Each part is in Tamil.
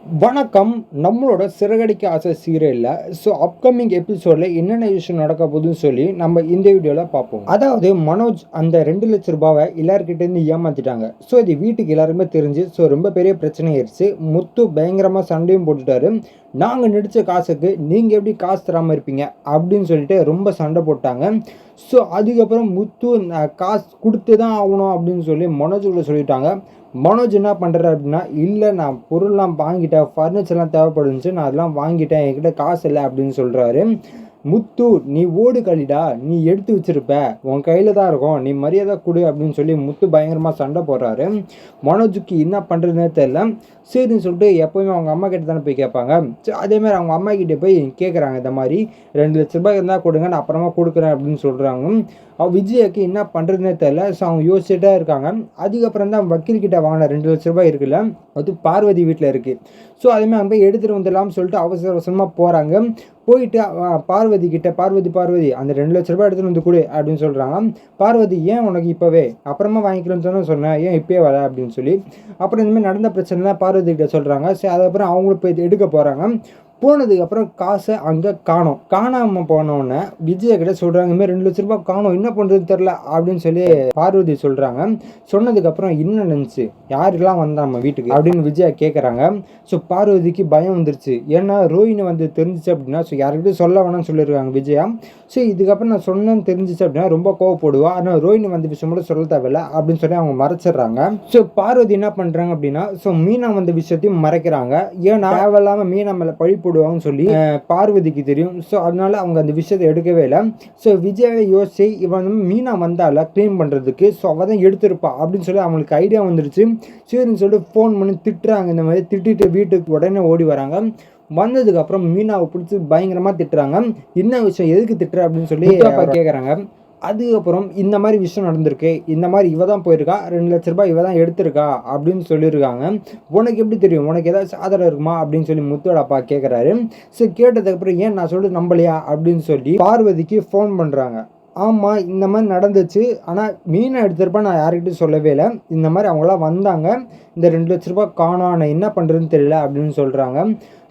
வணக்கம். நம்மளோட சிறகடிக்க ஆசை சீரியலில் அப்கமிங் எபிசோடில் என்னென்ன விஷயம் நடக்க போகுதுன்னு சொல்லி நம்ம இந்த வீடியோவில் பார்ப்போம். அதாவது மனோஜ் அந்த 2 லட்ச ரூபாவை எல்லாருக்கிட்டேருந்து ஏமாற்றிட்டாங்க. இது வீட்டுக்கு எல்லாருமே தெரிஞ்சு ரொம்ப பெரிய பிரச்சனை ஆயிடுச்சு. முத்து பயங்கரமாக சண்டையும் போட்டுட்டாரு. நாங்கள் நடித்த காசுக்கு நீங்கள் எப்படி காசு தராமல் இருப்பீங்க அப்படின்னு சொல்லிட்டு ரொம்ப சண்டை போட்டாங்க. அதுக்கப்புறம் முத்து காசு கொடுத்து தான் ஆகணும் அப்படின்னு சொல்லி மனோஜுக்குள்ள சொல்லிட்டாங்க. மனோஜ் என்ன பண்ணுறாரு அப்படின்னா, இல்லை நான் பொருள்லாம் வாங்கிட்டேன், ஃபர்னிச்சர்லாம் தேவைப்படுச்சு, நான் அதெல்லாம் வாங்கிட்டேன், என்கிட்ட காசு இல்லை அப்படின்னு சொல்கிறாரு. முத்து நீ ஓடு கழிடா, நீ எடுத்து வச்சிருப்ப, உன் கையில் தான் இருக்கும், நீ மரியாதை கொடு அப்படின்னு சொல்லி முத்து பயங்கரமாக சண்டை போடுறாரு. மனோஜுக்கு என்ன பண்ணுறதுனே தெரியல. சரின்னு சொல்லிட்டு எப்போயுமே அவங்க அம்மா கிட்ட தானே போய் கேட்பாங்க. அதேமாதிரி அவங்க அம்மா கிட்டே போய் கேட்குறாங்க, இந்த மாதிரி 2 லட்ச ரூபாய் இருந்தால் கொடுங்க, நான் அப்புறமா கொடுக்குறேன் அப்படின்னு சொல்கிறாங்க. விஜய்க்கு என்ன பண்ணுறதுனே தெரியல. அவங்க யோசிச்சுட்டே இருக்காங்க. அதுக்கப்புறம் தான் வக்கீல்கிட்ட வாங்கின 2 லட்ச ரூபாய் இருக்குல்ல, அது பார்வதி வீட்டில் இருக்குது. அதேமாதிரி அங்கே போய் எடுத்துகிட்டு வந்துடலாம்னு சொல்லிட்டு அவசர அவசரமாக போகிறாங்க. போயிட்டு பார்வதி கிட்ட, பார்வதி அந்த 2 லட்ச ரூபாய் எடுத்துகிட்டு வந்து கொடு அப்படின்னு சொல்கிறாங்க. பார்வதி ஏன் உனக்கு இப்போவே, அப்புறமா வாங்கிக்கலாம்னு தானே சொன்னேன், ஏன் இப்போயே வர அப்படின்னு சொல்லி அப்புறம் இந்தமாதிரி நடந்த பிரச்சனைலாம் பார்வதி கிட்ட சொல்கிறாங்க. அதுக்கப்புறம் அவங்களும் போய் எடுக்க போகிறாங்க. போனதுக்கப்புறம் காசை அங்கே காணாமல் போனோடனே விஜயகிட்ட சொல்கிறாங்க, இதுமாதிரி 2 லட்ச ரூபாய் காணும், என்ன பண்ணுறதுன்னு தெரில அப்படின்னு சொல்லி பார்வதி சொல்கிறாங்க. சொன்னதுக்கப்புறம் என்ன நினச்சி யாருக்கெல்லாம் வந்தா நம்ம வீட்டுக்கு அப்படின்னு விஜயா கேட்குறாங்க. பார்வதிக்கு பயம் வந்துருச்சு. ஏன்னா ரோஹிணி வந்து தெரிஞ்சிச்சு அப்படின்னா யாருக்கிட்டையும் சொல்ல வேணாம்னு சொல்லியிருக்காங்க விஜயா. இதுக்கப்புறம் நான் சொன்னேன்னு தெரிஞ்சிச்சு அப்படின்னா ரொம்ப கோவப்படுவா, ஆனால் ரோஹிணி வந்த விஷயம் மட்டும் சொல்ல தேவையில்லை அப்படின்னு சொல்லி அவங்க மறைச்சிடுறாங்க. பார்வதி என்ன பண்ணுறாங்க அப்படின்னா மீனா வந்த விஷயத்தையும் மறைக்கிறாங்க. ஏன்னா தேவையில்லாமல் மீனா மேலே பழி போடுவாங்கன்னு சொல்லி பார்வதிக்கு தெரியும். அதனால அவங்க அந்த விஷயத்தை எடுக்கவே இல்லை. விஜயாவை யோசிச்சு இவன் மீனா வந்தால கிளீன் பண்ணுறதுக்கு அவ தான் எடுத்திருப்பா அப்படின்னு சொல்லி அவங்களுக்கு ஐடியா வந்துருச்சு. சரின்னு சொல்லிட்டு ஃபோன் பண்ணி திட்டுறாங்க. இந்த மாதிரி திட்டிட்டு வீட்டுக்கு உடனே ஓடி வராங்க. வந்ததுக்கு அப்புறம் மீனாவை பிடிச்சி பயங்கரமாக திட்டுறாங்க. என்ன விஷயம், எதுக்கு திட்டுற அப்படின்னு சொல்லி கேட்குறாங்க. அதுக்கப்புறம் இந்த மாதிரி விஷயம் நடந்திருக்கு, இந்த மாதிரி இவ தான் போயிருக்கா, 2 லட்ச ரூபாய் இவ தான் எடுத்திருக்கா அப்படின்னு சொல்லியிருக்காங்க. உனக்கு எப்படி தெரியும், உனக்கு ஏதாச்சும் ஆதாரம் இருக்குமா அப்படின்னு சொல்லி முத்தோட அப்பா கேட்குறாரு. கேட்டதுக்கப்புறம் ஏன் நான் சொல்லிட்டு நம்பலையா அப்படின்னு சொல்லி பார்வதிக்கு ஃபோன் பண்ணுறாங்க. ஆமாம் இந்த மாதிரி நடந்துச்சு, ஆனால் மீனை எடுத்திருப்பா, நான் யாருக்கிட்டையும் சொல்லவே இல்லை, இந்த மாதிரி அவங்களாம் வந்தாங்க, இந்த 2 லட்ச ரூபாய் காணோம், நான் என்ன பண்ணுறதுன்னு தெரியல அப்படின்னு சொல்கிறாங்க.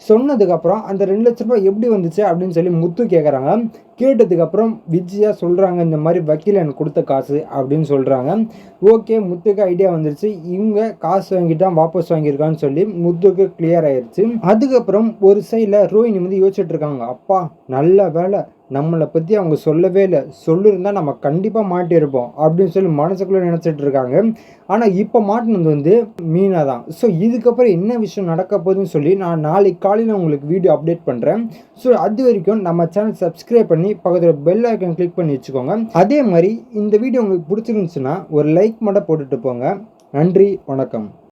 சொன்னதுக்கப்புறம் அந்த 2 லட்ச ரூபாய் எப்படி வந்துச்சு அப்படின்னு சொல்லி முத்து கேட்குறாங்க. கேட்டதுக்கப்புறம் விஜயா சொல்கிறாங்க, இந்த மாதிரி வக்கீல் எனக்கு கொடுத்த காசு அப்படின்னு சொல்கிறாங்க. ஓகே, முத்துக்கு ஐடியா வந்துருச்சு, இவங்க காசு வாங்கிட்டா வாபஸ் வாங்கியிருக்கான்னு சொல்லி முத்துக்கு கிளியர் ஆயிடுச்சு. அதுக்கப்புறம் ஒரு சைடில் ரோஹிணி வந்து யோசிச்சுட்டு இருக்காங்க, அப்பா நல்ல வேலை நம்மளை பற்றி அவங்க சொல்லவே இல்லை, சொல்லியிருந்தா நம்ம கண்டிப்பாக மாட்டியிருப்போம் அப்படின்னு சொல்லி மனசுக்குள்ளே நினச்சிட்டு இருக்காங்க. ஆனால் இப்போ மாட்டினது வந்து மீனா தான். இதுக்கப்புறம் என்ன விஷயம் நடக்க போகுதுன்னு சொல்லி நான் நாளைக்கு காலையில் உங்களுக்கு வீடியோ அப்டேட் பண்ணுறேன். அது வரைக்கும் நம்ம சேனல் சப்ஸ்கிரைப் பண்ணி பக்கத்தில் பெல் ஐக்கன் கிளிக் பண்ணி வச்சுக்கோங்க. அதே மாதிரி இந்த வீடியோ உங்களுக்கு பிடிச்சிருந்துச்சுன்னா ஒரு லைக் மட்டும் போட்டுட்டு போங்க. நன்றி, வணக்கம்.